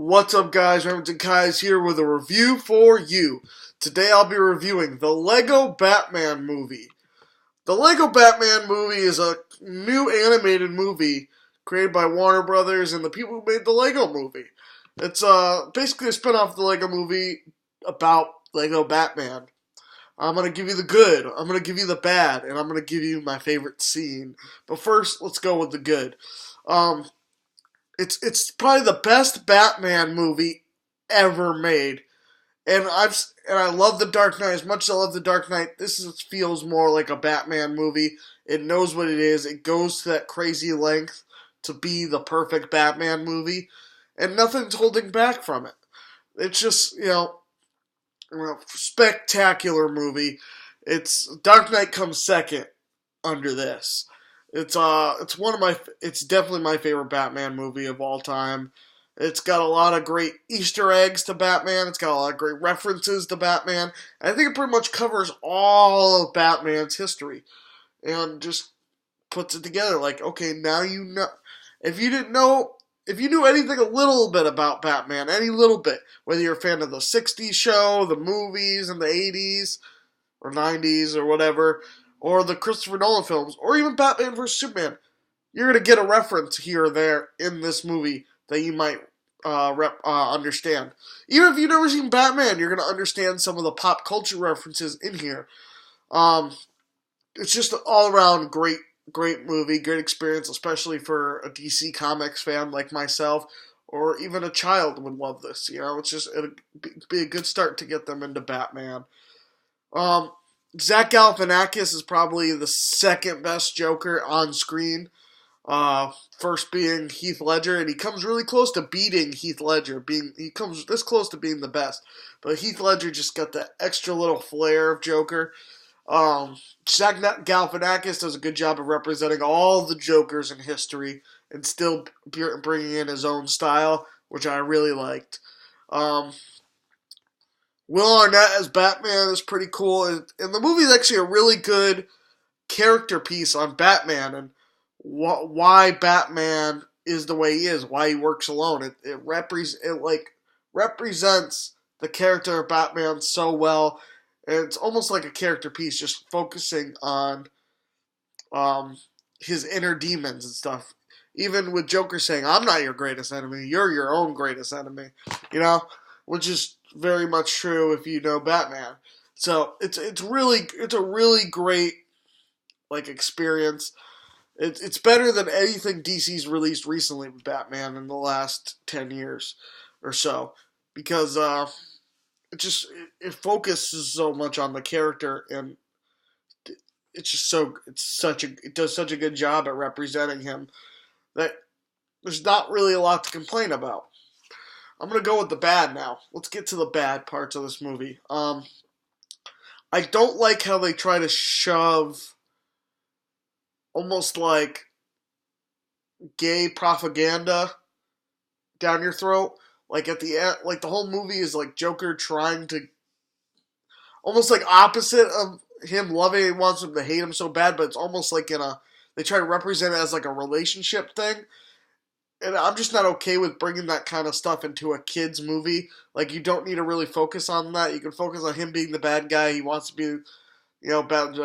What's up, guys? Remington Keyes here with a review for you. Today I'll be reviewing the Lego Batman movie. The Lego Batman movie is a new animated movie created by Warner Brothers and the people who made the Lego movie. It's basically a spin-off of the Lego movie about Lego Batman. I'm going to give you the good, I'm going to give you the bad, and I'm going to give you my favorite scene. But first, let's go with the good. It's probably the best Batman movie ever made, and I love The Dark Knight as much as I love The Dark Knight. Feels more like a Batman movie. It knows what it is. It goes to that crazy length to be the perfect Batman movie, and nothing's holding back from it. It's just spectacular movie. Dark Knight comes second under this. It's definitely my favorite Batman movie of all time. It's got a lot of great Easter eggs to Batman. It's got a lot of great references to Batman. I think it pretty much covers all of Batman's history and just puts it together. Like, okay, now you know. If you knew anything a little bit about Batman, any little bit, whether you're a fan of the '60s show, the movies in the '80s or '90s or whatever, or the Christopher Nolan films, or even Batman vs. Superman, you're going to get a reference here or there in this movie that you might understand. Even if you've never seen Batman, you're going to understand some of the pop culture references in here. It's just an all-around great movie, great experience, especially for a DC Comics fan like myself, or even a child would love this. It'd be a good start to get them into Batman. Zach Galifianakis is probably the second best Joker on screen. First being Heath Ledger, and he comes really close to beating Heath Ledger. He comes this close to being the best, but Heath Ledger just got that extra little flair of Joker. Zach Galifianakis does a good job of representing all the Jokers in history and still bringing in his own style, which I really liked. Will Arnett as Batman is pretty cool, and the movie is actually a really good character piece on Batman and why Batman is the way he is, why he works alone. It represents the character of Batman so well, and it's almost like a character piece, just focusing on his inner demons and stuff. Even with Joker saying, "I'm not your greatest enemy, you're your own greatest enemy," which is very much true if you know Batman. So it's a really great experience. It's better than anything DC's released recently with Batman in the last 10 years or so, because it focuses so much on the character, and it does such a good job at representing him that there's not really a lot to complain about. I'm going to go with the bad now. Let's get to the bad parts of this movie. I don't like how they try to shove almost like gay propaganda down your throat. Like at the end, like the whole movie is like Joker trying to, almost like opposite of him loving, he wants him to hate him so bad, but it's almost like they try to represent it as like a relationship thing. And I'm just not okay with bringing that kind of stuff into a kid's movie. Like, you don't need to really focus on that. You can focus on him being the bad guy. He wants to be, bad.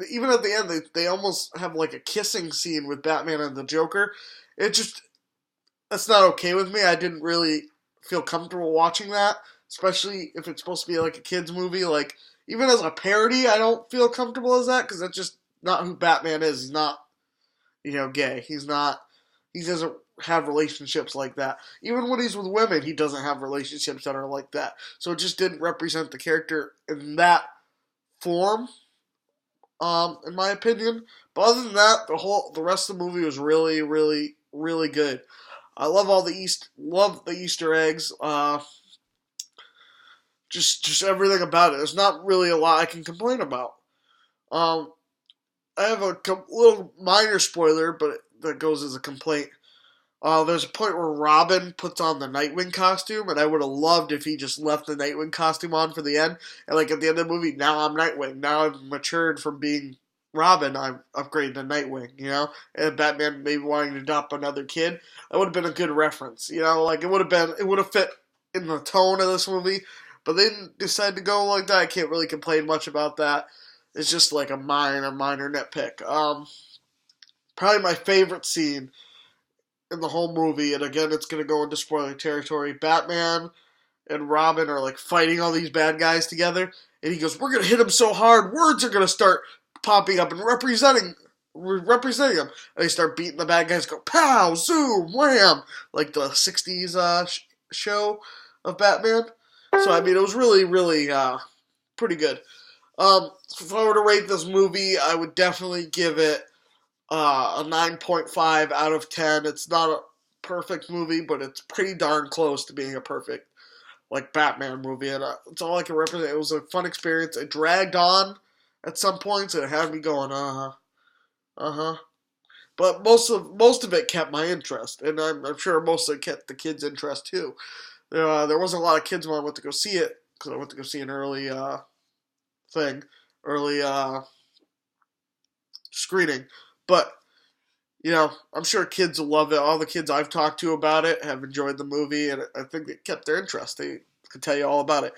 Even at the end, they almost have like a kissing scene with Batman and the Joker. That's not okay with me. I didn't really feel comfortable watching that, especially if it's supposed to be like a kid's movie. Like, even as a parody, I don't feel comfortable as that, because that's just not who Batman is. He's not, gay. He doesn't have relationships like that. Even when he's with women, he doesn't have relationships that are like that. So it just didn't represent the character in that form, in my opinion. But other than that, the rest of the movie was really, really, really good. I love the Easter eggs. Just everything about it. There's not really a lot I can complain about. I have a little minor spoiler, but that goes as a complaint. There's a point where Robin puts on the Nightwing costume, and I would have loved if he just left the Nightwing costume on for the end. And like at the end of the movie, now I'm Nightwing. Now I've matured from being Robin I upgraded to Nightwing, and Batman maybe wanting to adopt another kid. That would have been a good reference, like it would have fit in the tone of this movie, but they didn't decide to go like that. I can't really complain much about that. It's just like a minor nitpick. Probably my favorite scene in the whole movie, and again, it's going to go into spoiler territory. Batman and Robin are like fighting all these bad guys together, and he goes, "We're going to hit him so hard, words are going to start popping up and representing them." And they start beating the bad guys, go pow, zoom, wham, like the 60s show of Batman. So, I mean, it was really pretty good. If I were to rate this movie, I would definitely give it a 9.5 out of 10. It's not a perfect movie, but it's pretty darn close to being a perfect Batman movie, and it's all I can represent. It was a fun experience. It dragged on at some points, and it had me going, But most of it kept my interest, and I'm sure most of it kept the kids' interest too. There wasn't a lot of kids when I went to go see it, because I went to go see an early screening. But I'm sure kids will love it. All the kids I've talked to about it have enjoyed the movie, and I think it kept their interest. They could tell you all about it.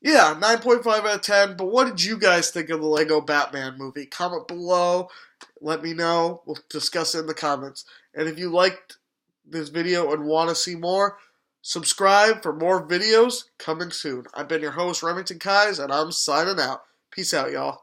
Yeah, 9.5 out of 10. But what did you guys think of the Lego Batman movie? Comment below. Let me know. We'll discuss it in the comments. And if you liked this video and want to see more, subscribe for more videos coming soon. I've been your host, Remington Keyes, and I'm signing out. Peace out, y'all.